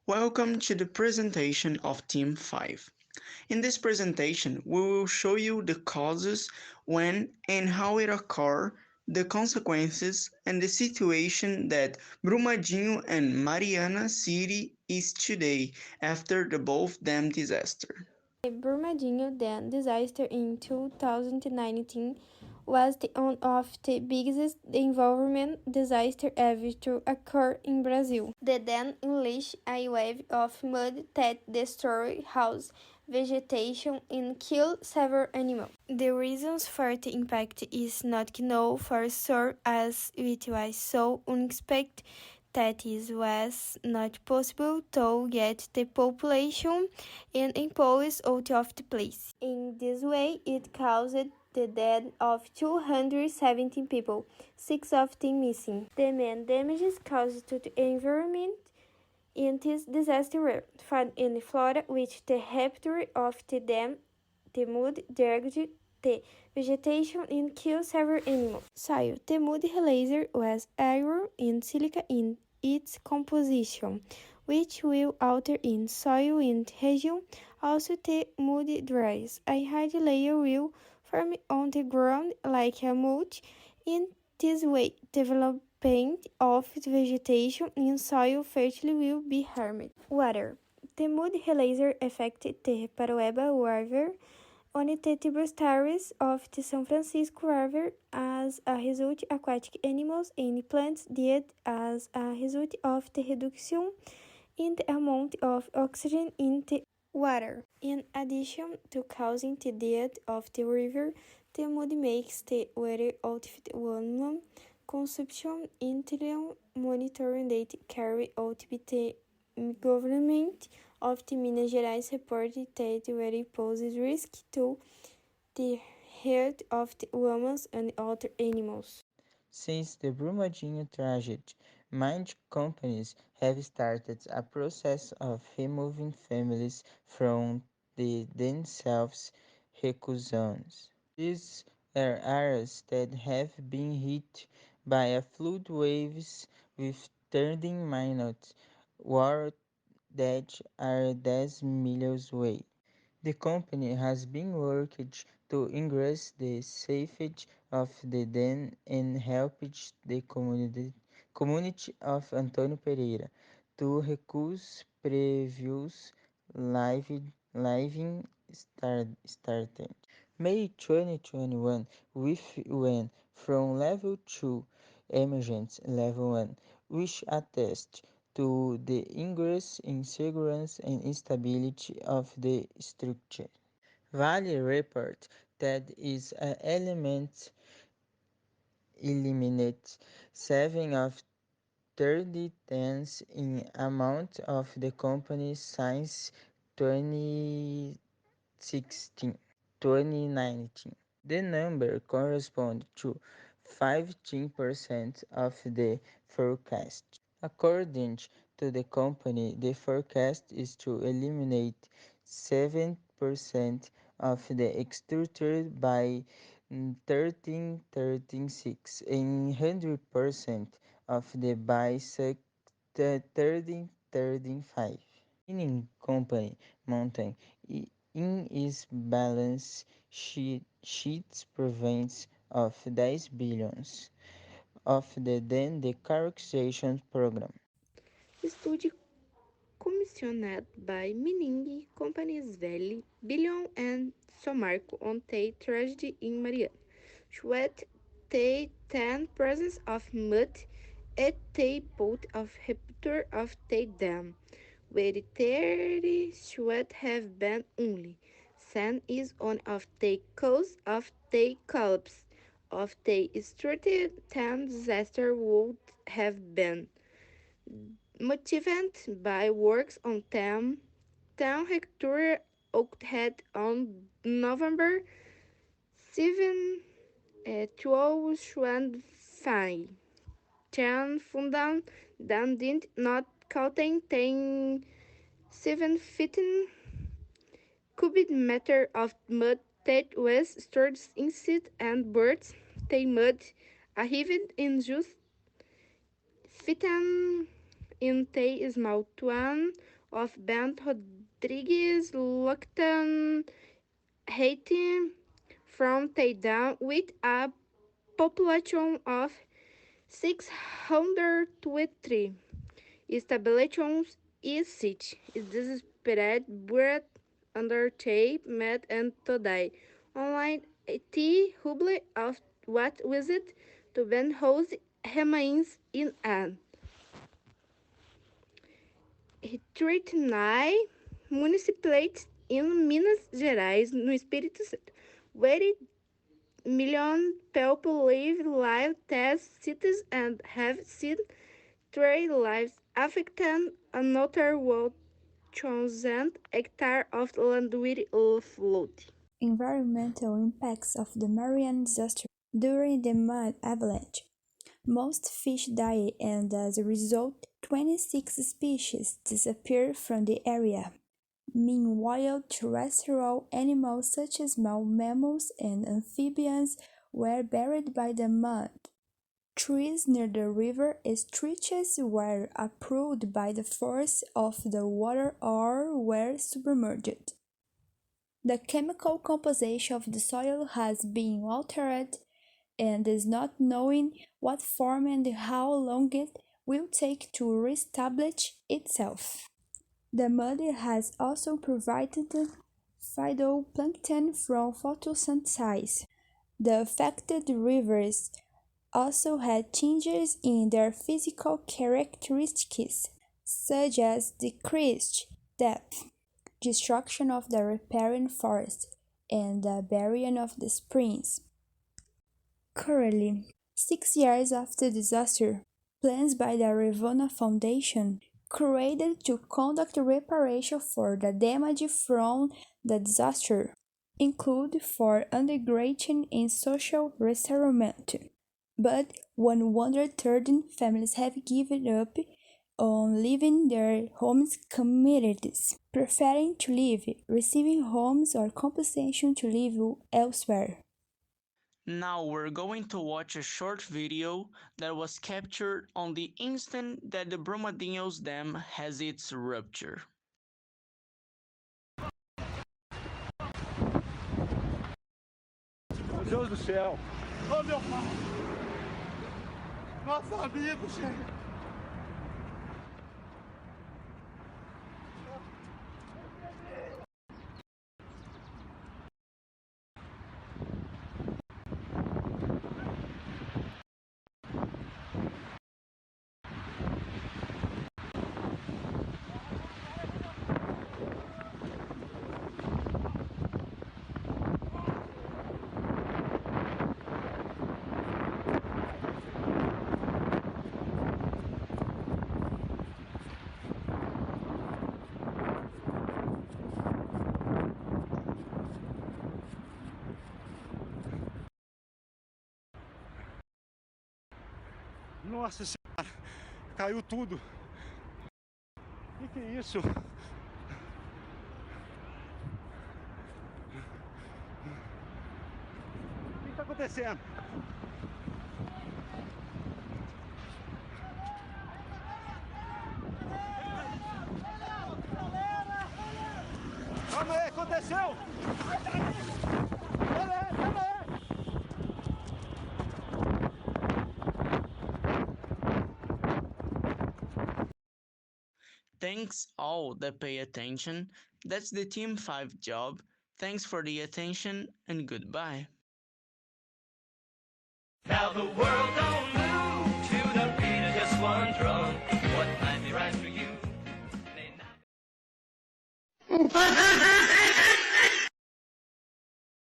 Welcome to the presentation of Team 5. In this presentation, we will show you the causes, when and how it occurred, the consequences, and the situation that Brumadinho and Mariana City is today after the both dam disaster. The Brumadinho dam disaster in 2019 was one of the biggest environmental disasters ever to occur in Brazil. The dam unleashed a wave of mud that destroyed houses, vegetation, and killed several animals. The reasons for the impact is not known for sure, as it was so unexpected that it was not possible to get the population and employees out of the place. In this way, it caused the death of 217 people, 6 of them missing. The main damages caused to the environment in this disaster were found in Florida, with the rupture of the dam, the mud dragged the vegetation and killed several animals. Soil. The mud laser was iron and silica in its composition, which will alter in soil and region. Also, the mud dries. A hard layer will form on the ground like a mulch. In this way, development of vegetation in soil fertility will be harmed. Water. The mud laser affected the Paraíba River on the tributaries of the São Francisco River. As a result, aquatic animals and plants died as a result of the reduction in the amount of oxygen in the water. In addition to causing the death of the river, the mud makes the water out of one consumption interim monitoring data carried out by the government of the Minas Gerais reported that the water poses risk to the health of the humans and other animals. Since the Brumadinho tragedy, mine companies have started a process of removing families from the themselves zones. These are areas that have been hit by a flood waves with 13 minutes, war that are 10 miles away. The company has been working to increase the safety of the dam and helped the community of Antônio Pereira to reduce previous living started. May 2021 with went from level 2 emergency level 1, which attests to the ingress, insurance, and instability of the structure. Vale report that is an element eliminates 7 of 30 tens in amount of the company since 2016. 2019. The number corresponds to 15% of the forecast. According to the company, the forecast is to eliminate 7% of the structure by 1336 and 100% of the by 1335. Mining company Mountain in its balance sheets prevents of 10 billions of the then the characterization program. Study commissioned by mining companies Vale, Billion and Somarco on the tragedy in Mariana showed the 10 presence of mud at the point of rupture of the dam, where the theory should have been only. Sand is one of the causes of the collapse of the structure. 10 disaster would have been motivated by works on them. Town Hector Oakhead on November 7, 2005. Town Fundan Dan did not contain 715 cubic meter of mud that was stored inside and birds. The mud arrived in just 15 in the small town of Ben Rodrigues Lockton, Haiti, from Taidam with a population of 623 establishments each city. This spread bread under tape, met and today. Online T Hubble of what visit to Ben House remains in an 39 municipalities in Minas Gerais, no Espírito Santo, where million people live as cities and have seen three lives affected another 1,000 hectares of land with flood. Environmental impacts of the Mariana disaster during the mud avalanche. Most fish died and as a result, 26 species disappeared from the area. Meanwhile, terrestrial animals such as small mammals and amphibians were buried by the mud. Trees near the river stretches were uprooted by the force of the water or were submerged. The chemical composition of the soil has been altered and is not known what form and how long it will take to reestablish itself. The mud has also provided phytoplankton from photosynthesis. The affected rivers also had changes in their physical characteristics, such as decreased depth, destruction of the riparian forest, and the burying of the springs. Currently, 6 years after the disaster, plans by the Rivona Foundation created to conduct reparation for the damage from the disaster include for undergrading and social resettlement. But 113 families have given up on leaving their homes communities, preferring to live, receiving homes or compensation to live elsewhere. Now we're going to watch a short video that was captured on the instant that the Brumadinhos Dam has its rupture. Meu Deus do céu! Ô meu pai! Nosso amigo, gente! Nossa Senhora, caiu tudo. Que é isso? O que está acontecendo? Calma aí, aconteceu? Calma aí, calma aí. Thanks all that pay attention. That's the Team 5 job. Thanks for the attention and goodbye. Now the world don't move to the beat of just one drum. What might be right for you may not be.